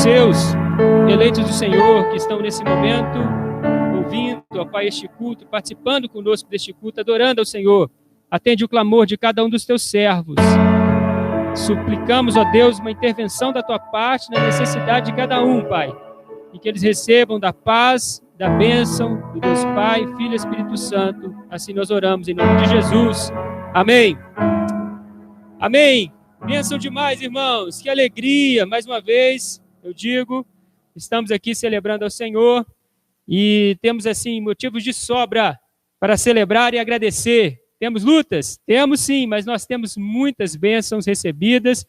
seus, eleitos do Senhor, que estão nesse momento ouvindo, ó Pai, este culto, participando conosco deste culto, adorando ao Senhor. Atende o clamor de cada um dos teus servos. Suplicamos, ó Deus, uma intervenção da tua parte na necessidade de cada um, Pai, e que eles recebam da paz, da bênção do Deus Pai, Filho e Espírito Santo. Assim nós oramos em nome de Jesus. Amém. Amém. Bênção demais, irmãos. Que alegria. Mais uma vez, eu digo, estamos aqui celebrando ao Senhor e temos, assim, motivos de sobra para celebrar e agradecer. Temos lutas? Temos sim, mas nós temos muitas bênçãos recebidas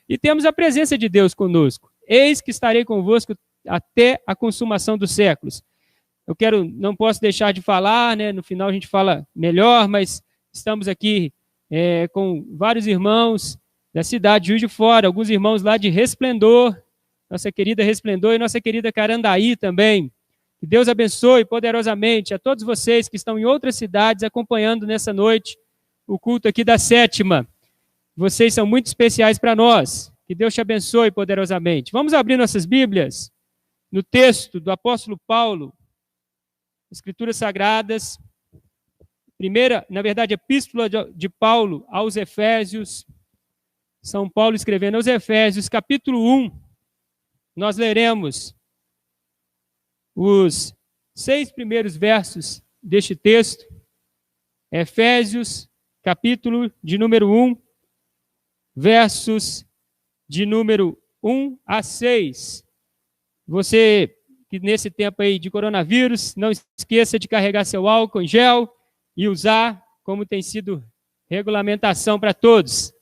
e temos a presença de Deus conosco. Eis que estarei convosco até a consumação dos séculos. Não posso deixar de falar, né? No final a gente fala melhor, mas estamos aqui com vários irmãos da cidade de Juiz de Fora, alguns irmãos lá de Resplendor, nossa querida Resplendor e nossa querida Carandaí também. Que Deus abençoe poderosamente a todos vocês que estão em outras cidades acompanhando nessa noite o culto aqui da Sétima. Vocês são muito especiais para nós. Que Deus te abençoe poderosamente. Vamos abrir nossas Bíblias no texto do apóstolo Paulo, Escrituras Sagradas, Epístola de Paulo aos Efésios, São Paulo escrevendo aos Efésios, capítulo 1, nós leremos os 6 primeiros versos deste texto, Efésios, capítulo de número 1, versos de número 1 a 6. Você que nesse tempo aí de coronavírus, não esqueça de carregar seu álcool em gel e usar, como tem sido regulamentação para todos.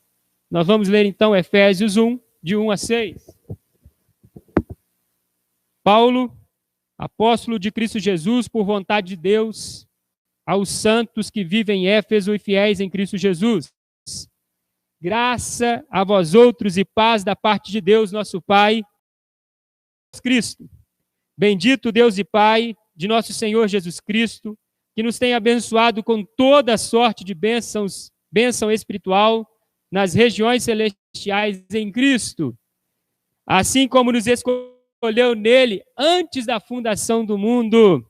Nós vamos ler então Efésios 1, de 1 a 6. Paulo, apóstolo de Cristo Jesus, por vontade de Deus, aos santos que vivem em Éfeso e fiéis em Cristo Jesus. Graça a vós outros e paz da parte de Deus, nosso Pai, Cristo. Bendito Deus e Pai de nosso Senhor Jesus Cristo, que nos tem abençoado com toda sorte de bênção espiritual nas regiões celestiais em Cristo, assim como nos escolheu nele antes da fundação do mundo,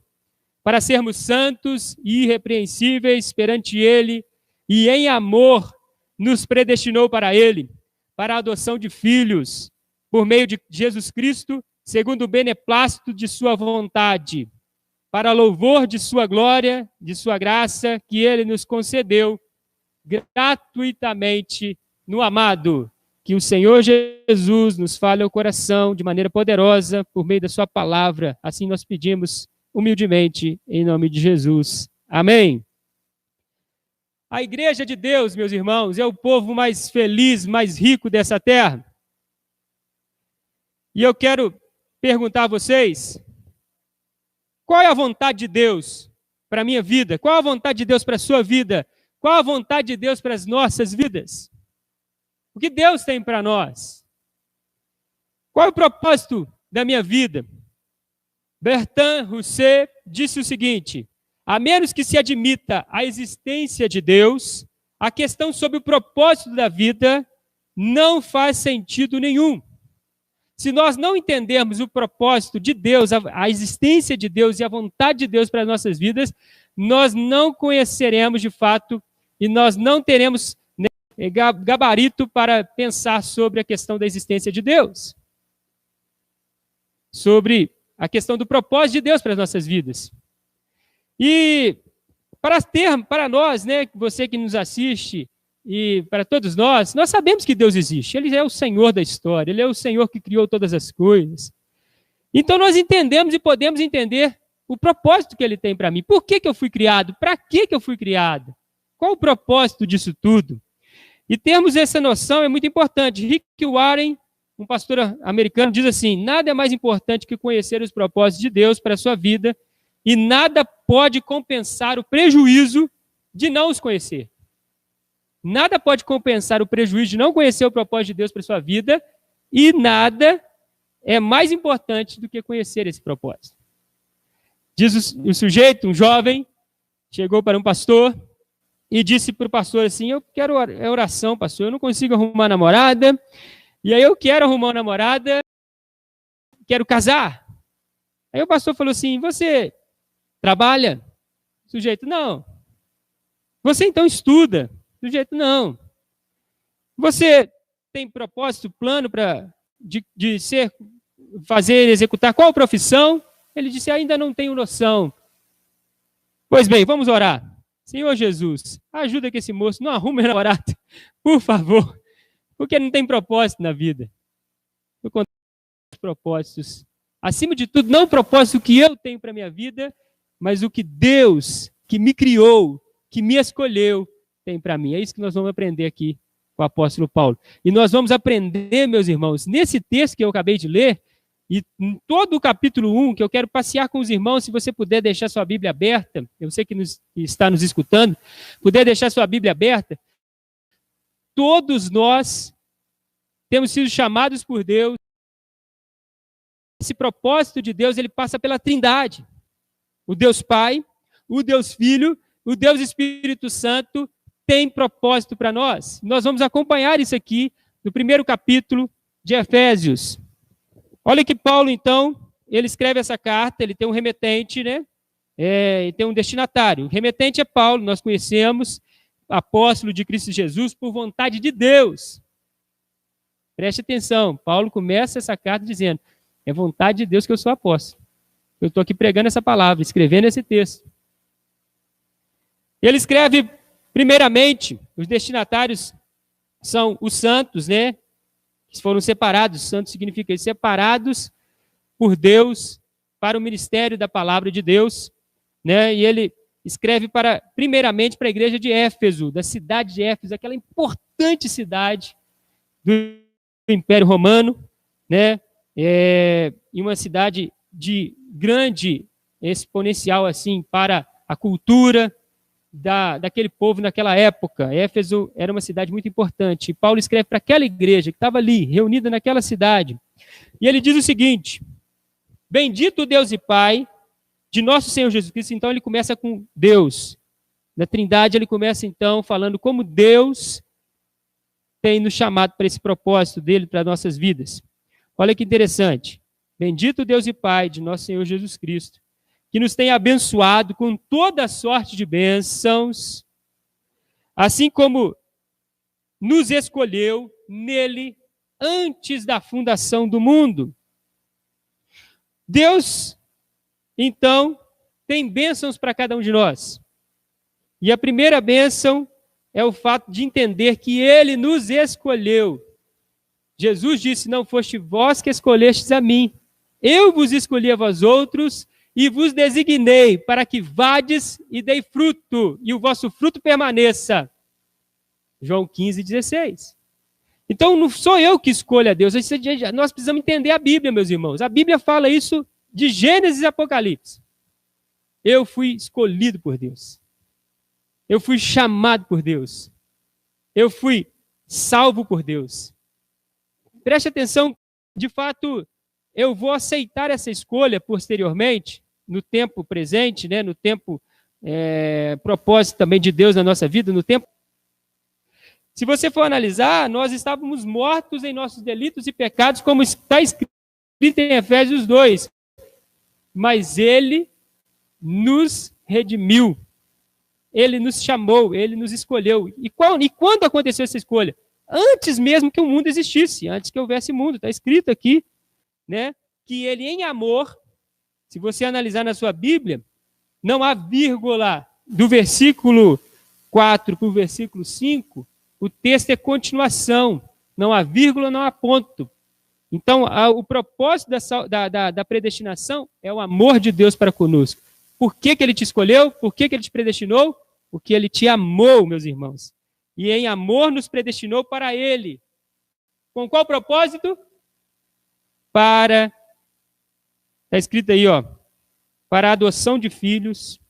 para sermos santos e irrepreensíveis perante ele, e em amor nos predestinou para ele, para a adoção de filhos, por meio de Jesus Cristo, segundo o beneplácito de sua vontade, para louvor de sua glória, de sua graça, que ele nos concedeu gratuitamente no amado. Que o Senhor Jesus nos fale ao coração de maneira poderosa por meio da sua palavra. Assim nós pedimos humildemente em nome de Jesus. Amém. A igreja de Deus, meus irmãos, é o povo mais feliz, mais rico dessa terra. E eu quero perguntar a vocês, qual é a vontade de Deus para a minha vida? Qual a vontade de Deus para a sua vida? Qual a vontade de Deus para as nossas vidas? O que Deus tem para nós? Qual é o propósito da minha vida? Bertrand Russell disse o seguinte: a menos que se admita a existência de Deus, a questão sobre o propósito da vida não faz sentido nenhum. Se nós não entendermos o propósito de Deus, a existência de Deus e a vontade de Deus para as nossas vidas, nós não conheceremos de fato e nós não teremos gabarito para pensar sobre a questão da existência de Deus, sobre a questão do propósito de Deus para as nossas vidas. E para nós, né, você que nos assiste, e para todos nós sabemos que Deus existe. Ele é o Senhor da história, Ele é o Senhor que criou todas as coisas. Então nós entendemos e podemos entender o propósito que Ele tem para mim. Por que eu fui criado? Para que eu fui criado? Qual o propósito disso tudo? E termos essa noção é muito importante. Rick Warren, um pastor americano, diz assim: nada é mais importante que conhecer os propósitos de Deus para a sua vida e nada pode compensar o prejuízo de não os conhecer. Nada pode compensar o prejuízo de não conhecer o propósito de Deus para a sua vida e nada é mais importante do que conhecer esse propósito. Diz o sujeito, um jovem, chegou para um pastor e disse para o pastor assim: eu quero oração, pastor, eu não consigo arrumar namorada, e aí eu quero arrumar uma namorada quero casar. Aí o pastor falou assim, você trabalha? O sujeito, não. Você então estuda? O sujeito, não. Você tem propósito, plano de fazer, executar qual profissão? Ele disse, ainda não tenho noção. Pois bem, vamos orar. Senhor Jesus, ajuda que esse moço não arrume namorado, por favor, porque não tem propósito na vida. Eu conto os propósitos. Acima de tudo, não o propósito que eu tenho para a minha vida, mas o que Deus, que me criou, que me escolheu, tem para mim. É isso que nós vamos aprender aqui com o apóstolo Paulo. E nós vamos aprender, meus irmãos, nesse texto que eu acabei de ler, e em todo o capítulo 1, que eu quero passear com os irmãos, se você puder deixar sua Bíblia aberta, eu sei que está nos escutando, puder deixar sua Bíblia aberta, todos nós temos sido chamados por Deus. Esse propósito de Deus, ele passa pela Trindade. O Deus Pai, o Deus Filho, o Deus Espírito Santo tem propósito para nós. Nós vamos acompanhar isso aqui no primeiro capítulo de Efésios. Olha que Paulo, então, ele escreve essa carta, ele tem um remetente, né? E tem um destinatário. O remetente é Paulo, nós conhecemos, apóstolo de Cristo Jesus, por vontade de Deus. Preste atenção, Paulo começa essa carta dizendo, é vontade de Deus que eu sou apóstolo. Eu estou aqui pregando essa palavra, escrevendo esse texto. Ele escreve, primeiramente, os destinatários são os santos, né? Que foram separados, santo significa isso, separados por Deus para o ministério da palavra de Deus, né? E ele escreve primeiramente para a igreja de Éfeso, da cidade de Éfeso, aquela importante cidade do Império Romano, né? E uma cidade de grande exponencial assim para a cultura daquele povo naquela época. Éfeso era uma cidade muito importante. E Paulo escreve para aquela igreja que estava ali, reunida naquela cidade. E ele diz o seguinte, bendito Deus e Pai de nosso Senhor Jesus Cristo. Então ele começa com Deus. Na Trindade ele começa então falando como Deus tem nos chamado para esse propósito dele, para nossas vidas. Olha que interessante. Bendito Deus e Pai de nosso Senhor Jesus Cristo, que nos tem abençoado com toda sorte de bênçãos, assim como nos escolheu nele antes da fundação do mundo. Deus, então, tem bênçãos para cada um de nós. E a primeira bênção é o fato de entender que ele nos escolheu. Jesus disse, não foste vós que escolhestes a mim, eu vos escolhi a vós outros, e vos designei para que vades e dei fruto, e o vosso fruto permaneça. João 15:16. Então, não sou eu que escolho a Deus. Nós precisamos entender a Bíblia, meus irmãos. A Bíblia fala isso de Gênesis e Apocalipse. Eu fui escolhido por Deus. Eu fui chamado por Deus. Eu fui salvo por Deus. Preste atenção, de fato, eu vou aceitar essa escolha posteriormente, no tempo presente, né, no tempo propósito também de Deus na nossa vida, no tempo. Se você for analisar, nós estávamos mortos em nossos delitos e pecados, como está escrito em Efésios 2. Mas ele nos redimiu. Ele nos chamou, ele nos escolheu. E quando aconteceu essa escolha? Antes mesmo que o mundo existisse, antes que houvesse mundo. Está escrito aqui, né, que ele em amor, se você analisar na sua Bíblia, não há vírgula do versículo 4 para o versículo 5, o texto é continuação, não há vírgula, não há ponto. Então, o propósito da predestinação é o amor de Deus para conosco. Por que ele te escolheu? Por que ele te predestinou? Porque ele te amou, meus irmãos. E em amor nos predestinou para ele. Com qual propósito? Está escrito aí, ó, para a adoção de filhos,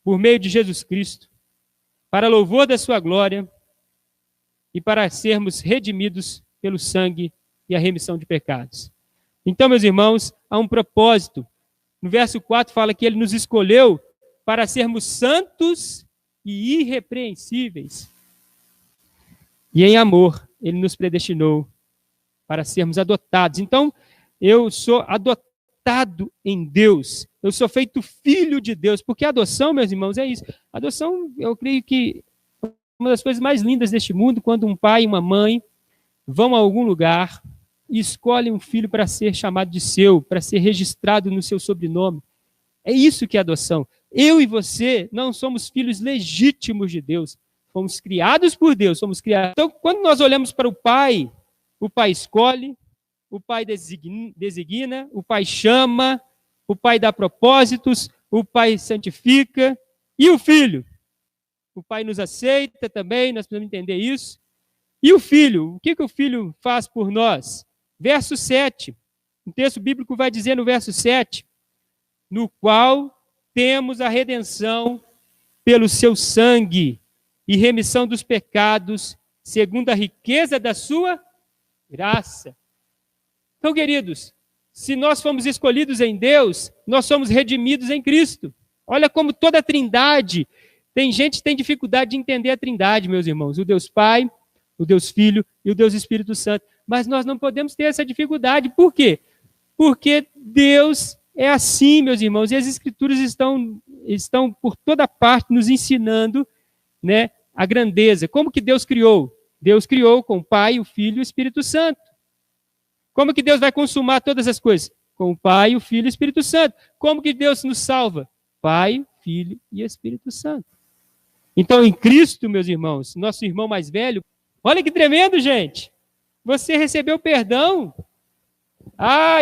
por meio de Jesus Cristo, para louvor da sua glória e para sermos redimidos pelo sangue e a remissão de pecados. Então, meus irmãos, há um propósito. No verso 4 fala que ele nos escolheu para sermos santos e irrepreensíveis. E em amor, ele nos predestinou para sermos adotados. Então, eu sou adotado em Deus, eu sou feito filho de Deus, porque a adoção, meus irmãos, é isso. A adoção, eu creio que é uma das coisas mais lindas deste mundo, quando um pai e uma mãe vão a algum lugar e escolhem um filho para ser chamado de seu, para ser registrado no seu sobrenome. É isso que é adoção. Eu e você não somos filhos legítimos de Deus. Fomos criados por Deus, somos criados. Então, quando nós olhamos para o Pai escolhe, o Pai designa, o Pai chama, o Pai dá propósitos, o Pai santifica. E o Filho? O Pai nos aceita também, nós precisamos entender isso. E o Filho? O que o Filho faz por nós? Verso 7. O texto bíblico vai dizer no verso 7, no qual temos a redenção pelo seu sangue e remissão dos pecados, segundo a riqueza da sua graça. Então, queridos, se nós fomos escolhidos em Deus, nós somos redimidos em Cristo. Olha como toda a Trindade, tem gente que tem dificuldade de entender a Trindade, meus irmãos, o Deus Pai, o Deus Filho e o Deus Espírito Santo. Mas nós não podemos ter essa dificuldade. Por quê? Porque Deus é assim, meus irmãos, e as Escrituras estão por toda parte nos ensinando, né, a grandeza. Como que Deus criou? Deus criou com o Pai, o Filho e o Espírito Santo. Como que Deus vai consumar todas as coisas? Com o Pai, o Filho e o Espírito Santo. Como que Deus nos salva? Pai, Filho e Espírito Santo. Então, em Cristo, meus irmãos, nosso irmão mais velho, olha que tremendo, gente! Você recebeu perdão.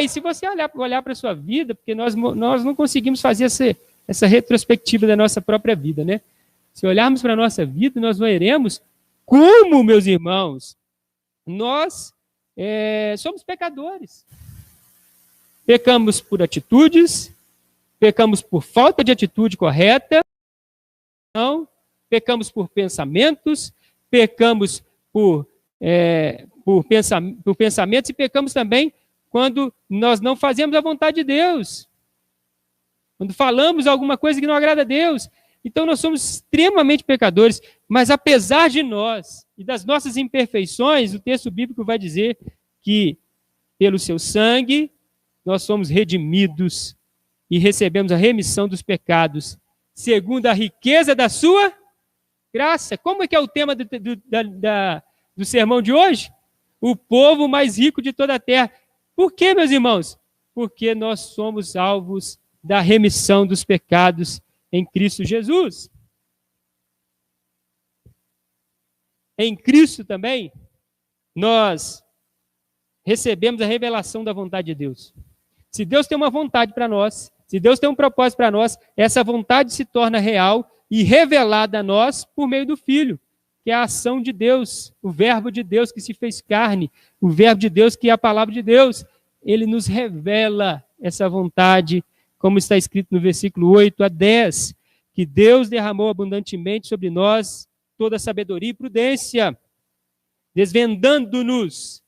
E se você olhar para a sua vida, porque nós não conseguimos fazer essa retrospectiva da nossa própria vida, né? Se olharmos para a nossa vida, nós veremos como, meus irmãos, nós somos pecadores. Pecamos por atitudes, pecamos por falta de atitude correta, não, pecamos por pensamentos, pecamos por pensamentos e pecamos também quando nós não fazemos a vontade de Deus. Quando falamos alguma coisa que não agrada a Deus. Então nós somos extremamente pecadores, mas apesar de nós e das nossas imperfeições, o texto bíblico vai dizer que pelo seu sangue nós somos redimidos e recebemos a remissão dos pecados, segundo a riqueza da sua graça. Como é que é o tema do sermão de hoje? O povo mais rico de toda a terra. Por quê, meus irmãos? Porque nós somos alvos da remissão dos pecados em Cristo Jesus. Em Cristo também, nós recebemos a revelação da vontade de Deus. Se Deus tem uma vontade para nós, se Deus tem um propósito para nós, essa vontade se torna real e revelada a nós por meio do Filho, que é a ação de Deus, o verbo de Deus que se fez carne, o verbo de Deus que é a palavra de Deus. Ele nos revela essa vontade, como está escrito no versículo 8 a 10, que Deus derramou abundantemente sobre nós toda sabedoria e prudência, desvendando-nos,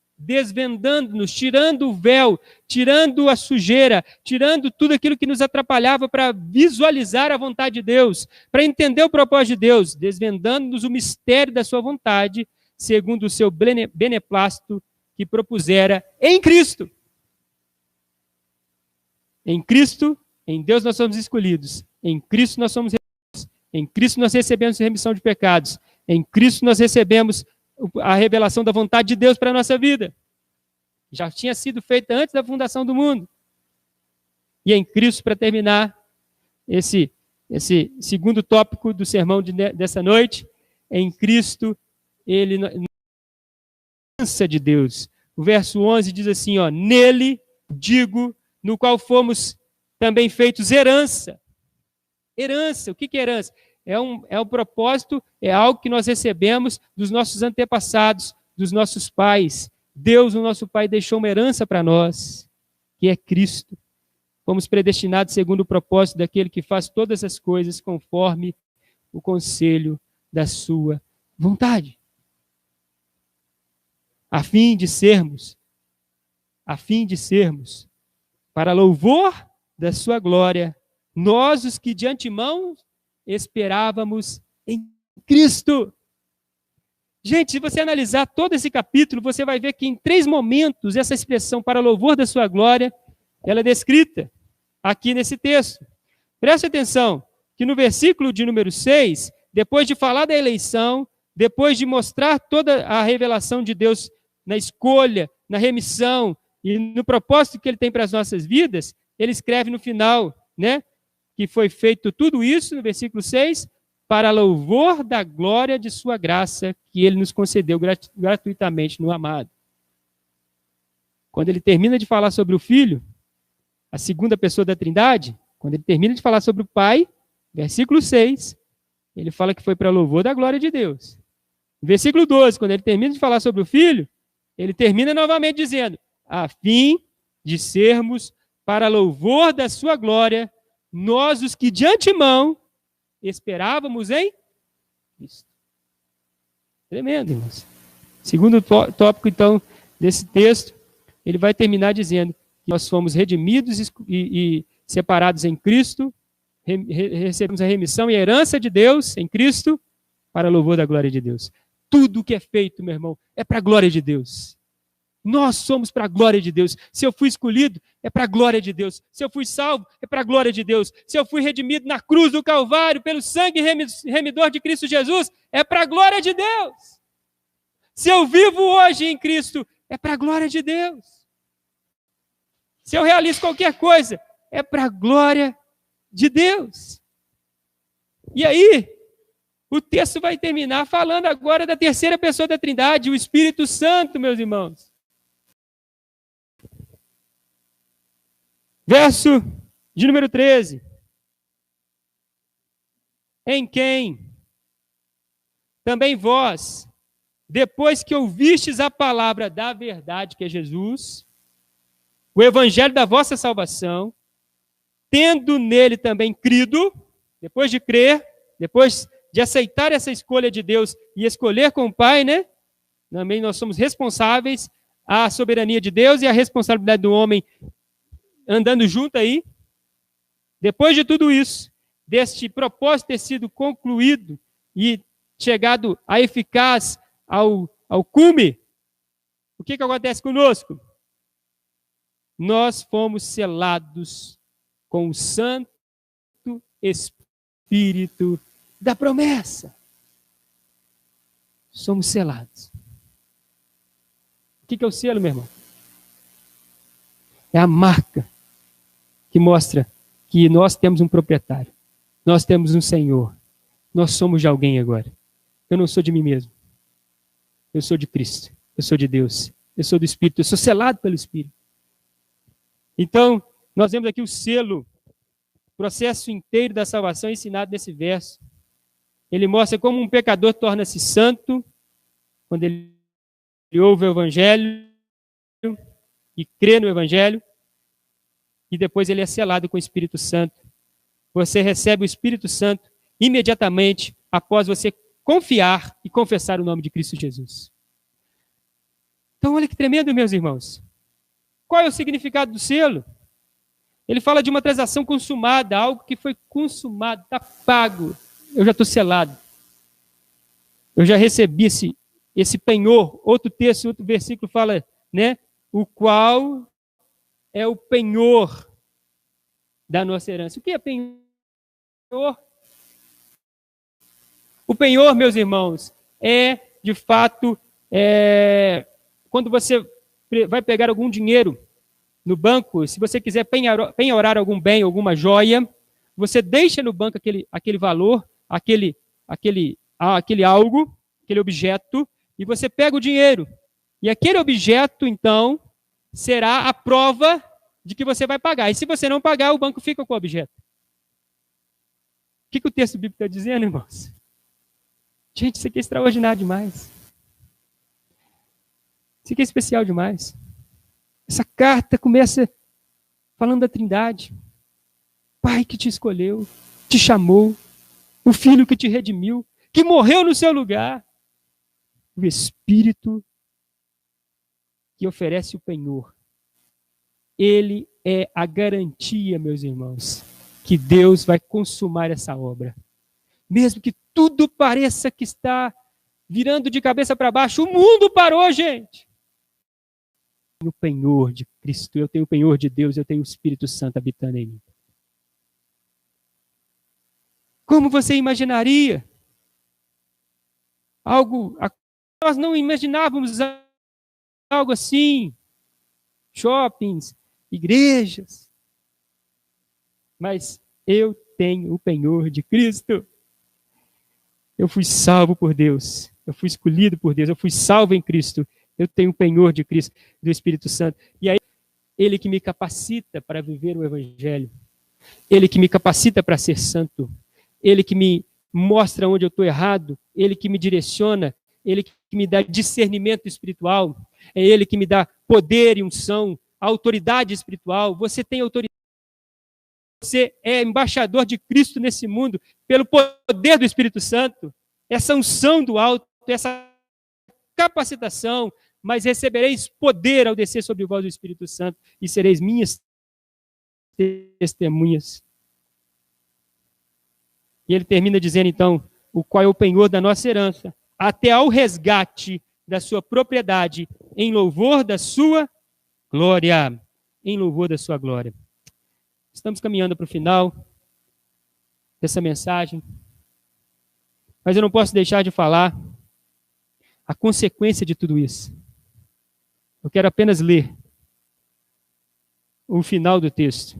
tirando o véu, tirando a sujeira, tirando tudo aquilo que nos atrapalhava para visualizar a vontade de Deus, para entender o propósito de Deus, desvendando-nos o mistério da sua vontade, segundo o seu beneplácito que propusera em Cristo. Em Cristo, em Deus nós somos escolhidos. Em Cristo nós somos remissões. Em Cristo nós recebemos remissão de pecados. Em Cristo nós recebemos a revelação da vontade de Deus para a nossa vida. Já tinha sido feita antes da fundação do mundo. E em Cristo, para terminar esse segundo tópico do sermão dessa noite, em Cristo, ele de Deus. O verso 11 diz assim, nele, digo, no qual fomos também feitos herança. Herança, o que é herança? É um propósito, é algo que nós recebemos dos nossos antepassados, dos nossos pais. Deus, o nosso Pai, deixou uma herança para nós, que é Cristo. Fomos predestinados segundo o propósito daquele que faz todas as coisas conforme o conselho da sua vontade. A fim de sermos, para louvor da sua glória, nós os que de antemão esperávamos em Cristo. Gente, se você analisar todo esse capítulo, você vai ver que em 3 momentos essa expressão para louvor da sua glória, ela é descrita aqui nesse texto. Preste atenção que no versículo de número 6, depois de falar da eleição, depois de mostrar toda a revelação de Deus na escolha, na remissão e no propósito que ele tem para as nossas vidas, ele escreve no final, né, que foi feito tudo isso, no versículo 6, para louvor da glória de sua graça, que ele nos concedeu gratuitamente no amado. Quando ele termina de falar sobre o Filho, a segunda pessoa da Trindade, quando ele termina de falar sobre o Pai, versículo 6, ele fala que foi para louvor da glória de Deus. Versículo 12, quando ele termina de falar sobre o Filho, ele termina novamente dizendo, a fim de sermos para louvor da sua glória, nós os que de antemão esperávamos em Cristo. Tremendo, irmãos. Segundo tópico, então, desse texto, ele vai terminar dizendo que nós fomos redimidos e separados em Cristo, recebemos a remissão e a herança de Deus em Cristo, para louvor da glória de Deus. Tudo que é feito, meu irmão, é para a glória de Deus. Nós somos para a glória de Deus. Se eu fui escolhido, é para a glória de Deus. Se eu fui salvo, é para a glória de Deus. Se eu fui redimido na cruz do Calvário, pelo sangue remidor de Cristo Jesus, é para a glória de Deus. Se eu vivo hoje em Cristo, é para a glória de Deus. Se eu realizo qualquer coisa, é para a glória de Deus. E aí, o texto vai terminar falando agora da terceira pessoa da Trindade, o Espírito Santo, meus irmãos. Verso de número 13. Em quem também vós, depois que ouvistes a palavra da verdade, que é Jesus, o evangelho da vossa salvação, tendo nele também crido, depois de crer, depois de aceitar essa escolha de Deus e escolher com o Pai, né? Também nós somos responsáveis à soberania de Deus e à responsabilidade do homem andando junto aí. Depois de tudo isso, deste propósito ter sido concluído e chegado a eficaz ao cume, o que acontece conosco? Nós fomos selados com o Santo Espírito da promessa. Somos selados. O que é o selo, meu irmão? É a marca que mostra que nós temos um proprietário, nós temos um Senhor, nós somos de alguém agora. Eu não sou de mim mesmo, eu sou de Cristo, eu sou de Deus, eu sou do Espírito, eu sou selado pelo Espírito. Então, nós vemos aqui o selo, o processo inteiro da salvação ensinado nesse verso. Ele mostra como um pecador torna-se santo quando ele ouve o Evangelho e crê no Evangelho, e depois ele é selado com o Espírito Santo. Você recebe o Espírito Santo imediatamente após você confiar e confessar o nome de Cristo Jesus. Então, olha que tremendo, meus irmãos. Qual é o significado do selo? Ele fala de uma transação consumada, algo que foi consumado, está pago. Eu já estou selado. Eu já recebi esse penhor. Outro texto, outro versículo fala, né? O qual é o penhor da nossa herança. O que é penhor? O penhor, meus irmãos, é, de fato, quando você vai pegar algum dinheiro no banco, se você quiser penhorar algum bem, alguma joia, você deixa no banco aquele valor, aquele algo, aquele objeto, e você pega o dinheiro. E aquele objeto, então, será a prova de que você vai pagar. E se você não pagar, o banco fica com o objeto. O que o texto bíblico está dizendo, irmãos? Gente, isso aqui é extraordinário demais. Isso aqui é especial demais. Essa carta começa falando da Trindade. Pai que te escolheu, te chamou, o Filho que te redimiu, que morreu no seu lugar, o Espírito que oferece o penhor. Ele é a garantia, meus irmãos, que Deus vai consumar essa obra. Mesmo que tudo pareça que está virando de cabeça para baixo. O mundo parou, gente. Eu tenho o penhor de Cristo, eu tenho o penhor de Deus, eu tenho o Espírito Santo habitando em mim. Como você imaginaria? Nós não imaginávamos algo assim. Shoppings, igrejas. Mas eu tenho o penhor de Cristo. Eu fui salvo por Deus. Eu fui escolhido por Deus. Eu fui salvo em Cristo. Eu tenho o penhor de Cristo, do Espírito Santo. E aí, Ele que me capacita para viver o Evangelho. Ele que me capacita para ser santo. Ele que me mostra onde eu estou errado. Ele que me direciona. Ele que me dá discernimento espiritual. É Ele que me dá poder e unção, autoridade espiritual. Você tem autoridade. Você é embaixador de Cristo nesse mundo pelo poder do Espírito Santo. Essa unção do alto, essa capacitação, mas recebereis poder ao descer sobre vós o Espírito Santo e sereis minhas testemunhas. E ele termina dizendo, então, o qual é o penhor da nossa herança, até ao resgate da sua propriedade, em louvor da sua glória. Em louvor da sua glória. Estamos caminhando para o final dessa mensagem, mas eu não posso deixar de falar a consequência de tudo isso. Eu quero apenas ler o final do texto.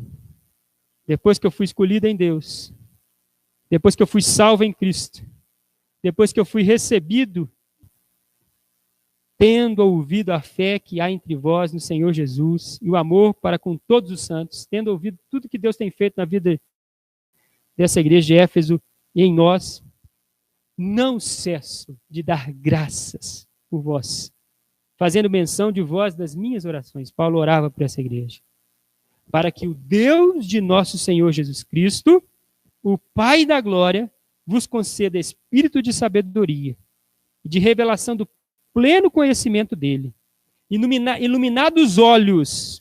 Depois que eu fui escolhido em Deus, depois que eu fui salvo em Cristo, depois que eu fui recebido, tendo ouvido a fé que há entre vós no Senhor Jesus e o amor para com todos os santos, tendo ouvido tudo que Deus tem feito na vida dessa igreja de Éfeso e em nós, não cesso de dar graças por vós, fazendo menção de vós das minhas orações. Paulo orava por essa igreja. Para que o Deus de nosso Senhor Jesus Cristo, o Pai da glória, vos conceda espírito de sabedoria e de revelação do pleno conhecimento dele, iluminados os olhos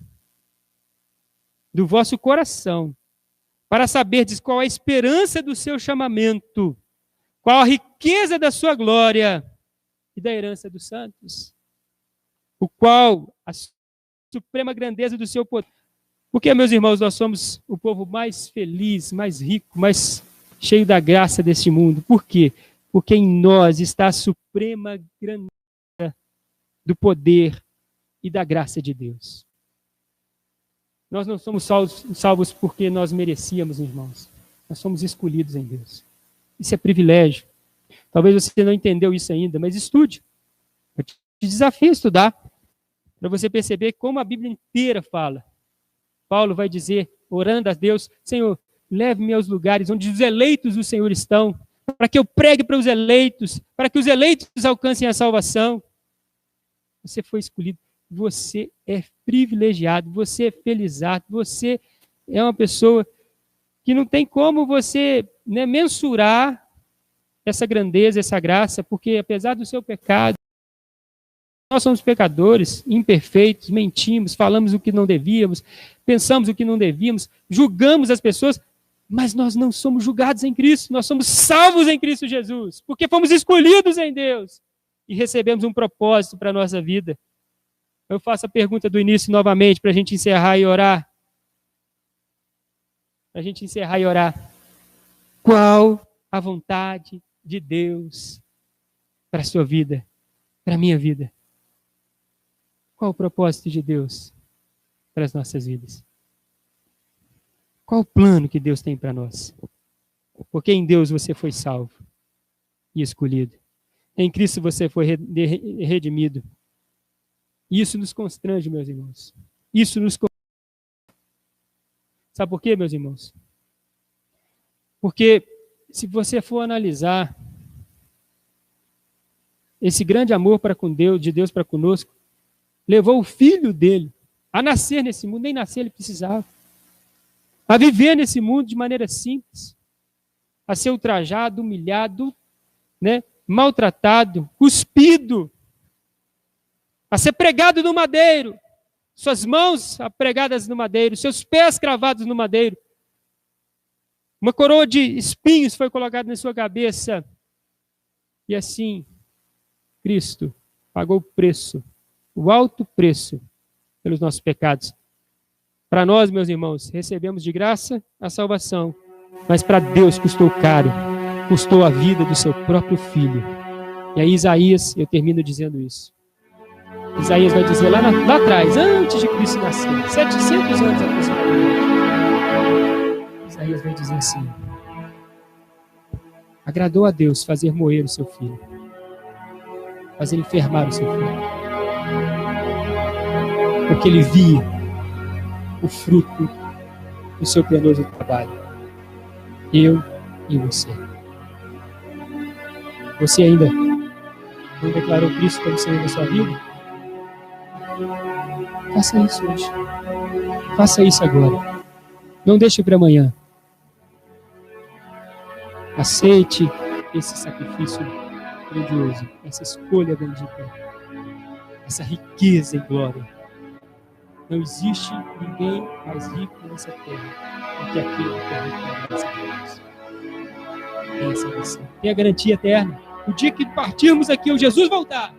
do vosso coração, para saberdes qual a esperança do seu chamamento, qual a riqueza da sua glória e da herança dos santos, o qual a suprema grandeza do seu poder. Porque, meus irmãos, nós somos o povo mais feliz, mais rico, mais cheio da graça deste mundo. Por quê? Porque em nós está a suprema grandeza do poder e da graça de Deus. Nós não somos salvos porque nós merecíamos, irmãos. Nós somos escolhidos em Deus. Isso é privilégio. Talvez você não entendeu isso ainda, mas estude. Eu te desafio a estudar, para você perceber como a Bíblia inteira fala. Paulo vai dizer, orando a Deus, Senhor, leve-me aos lugares onde os eleitos do Senhor estão, para que eu pregue para os eleitos, para que os eleitos alcancem a salvação. Você foi escolhido, você é privilegiado, você é felizardo, você é uma pessoa que não tem como você mensurar essa grandeza, essa graça, porque apesar do seu pecado, nós somos pecadores, imperfeitos, mentimos, falamos o que não devíamos, pensamos o que não devíamos, julgamos as pessoas, mas nós não somos julgados em Cristo, nós somos salvos em Cristo Jesus, porque fomos escolhidos em Deus e recebemos um propósito para a nossa vida. Eu faço a pergunta do início novamente para a gente encerrar e orar. Para a gente encerrar e orar. Qual a vontade de Deus para a sua vida, para a minha vida? Qual o propósito de Deus para as nossas vidas? Qual o plano que Deus tem para nós? Porque em Deus você foi salvo e escolhido. Em Cristo você foi redimido. Isso nos constrange, meus irmãos. Isso nos constrange. Sabe por quê, meus irmãos? Porque se você for analisar esse grande amor para com Deus, de Deus para conosco, levou o filho dele a nascer nesse mundo, nem nascer ele precisava, a viver nesse mundo de maneira simples, a ser ultrajado, humilhado, maltratado, cuspido, a ser pregado no madeiro, suas mãos pregadas no madeiro, seus pés cravados no madeiro, uma coroa de espinhos foi colocada na sua cabeça, e assim Cristo pagou o preço, o alto preço pelos nossos pecados. Para nós, meus irmãos, recebemos de graça a salvação, mas para Deus custou caro, custou a vida do seu próprio Filho. E aí Isaías, eu termino dizendo isso. Isaías vai dizer lá atrás, antes de Cristo nascer, 700 anos aproximadamente. Isaías vai dizer assim: agradou a Deus fazer morrer o seu filho, fazer enfermar o seu filho, porque ele via o fruto do seu penoso trabalho. Eu e você. Você ainda não declarou Cristo como Senhor da sua vida? Faça isso hoje. Faça isso agora. Não deixe para amanhã. Aceite esse sacrifício grandioso, essa escolha bendita, essa riqueza e glória. Não existe ninguém mais rico nessa terra do que aquele que é rico na graça de Deus. Tenha essa lição. Tenha a garantia eterna. O dia que partirmos aqui, o Jesus voltar,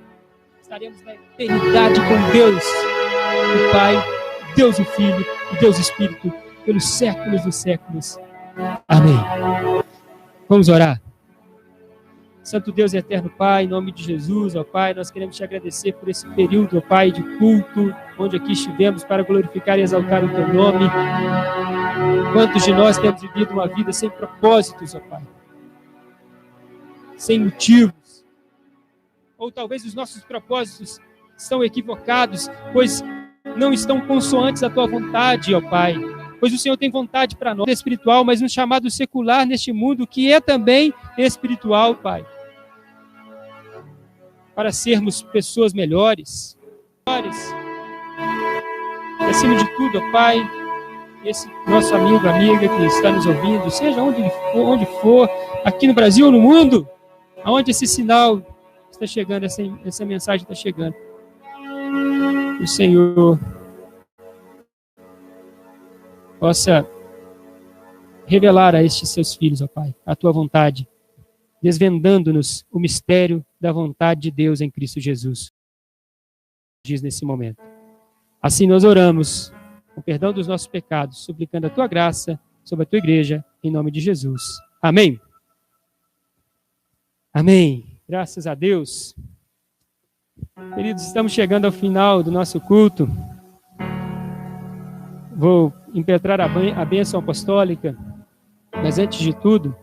estaremos na eternidade com Deus, o Pai, Deus o Filho e Deus o Espírito, pelos séculos dos séculos. Amém. Vamos orar. Santo Deus e eterno Pai, em nome de Jesus, ó Pai, nós queremos te agradecer por esse período, ó Pai, de culto, onde aqui estivemos para glorificar e exaltar o Teu nome. Quantos de nós temos vivido uma vida sem propósitos, ó Pai? Sem motivos. Ou talvez os nossos propósitos estão equivocados, pois não estão consoantes à Tua vontade, ó Pai. Pois o Senhor tem vontade para nós, espiritual, mas um chamado secular neste mundo, que é também espiritual, Pai. Para sermos pessoas melhores. E acima de tudo, ó Pai, esse nosso amigo, amiga que está nos ouvindo, seja onde for, aqui no Brasil ou no mundo, aonde esse sinal está chegando, essa mensagem está chegando. O Senhor possa revelar a estes seus filhos, ó Pai, a Tua vontade, desvendando-nos o mistério da vontade de Deus em Cristo Jesus. Diz nesse momento. Assim nós oramos, com perdão dos nossos pecados, suplicando a Tua graça sobre a Tua igreja, em nome de Jesus. Amém. Amém. Graças a Deus. Queridos, estamos chegando ao final do nosso culto. Vou impetrar a bênção apostólica, mas antes de tudo,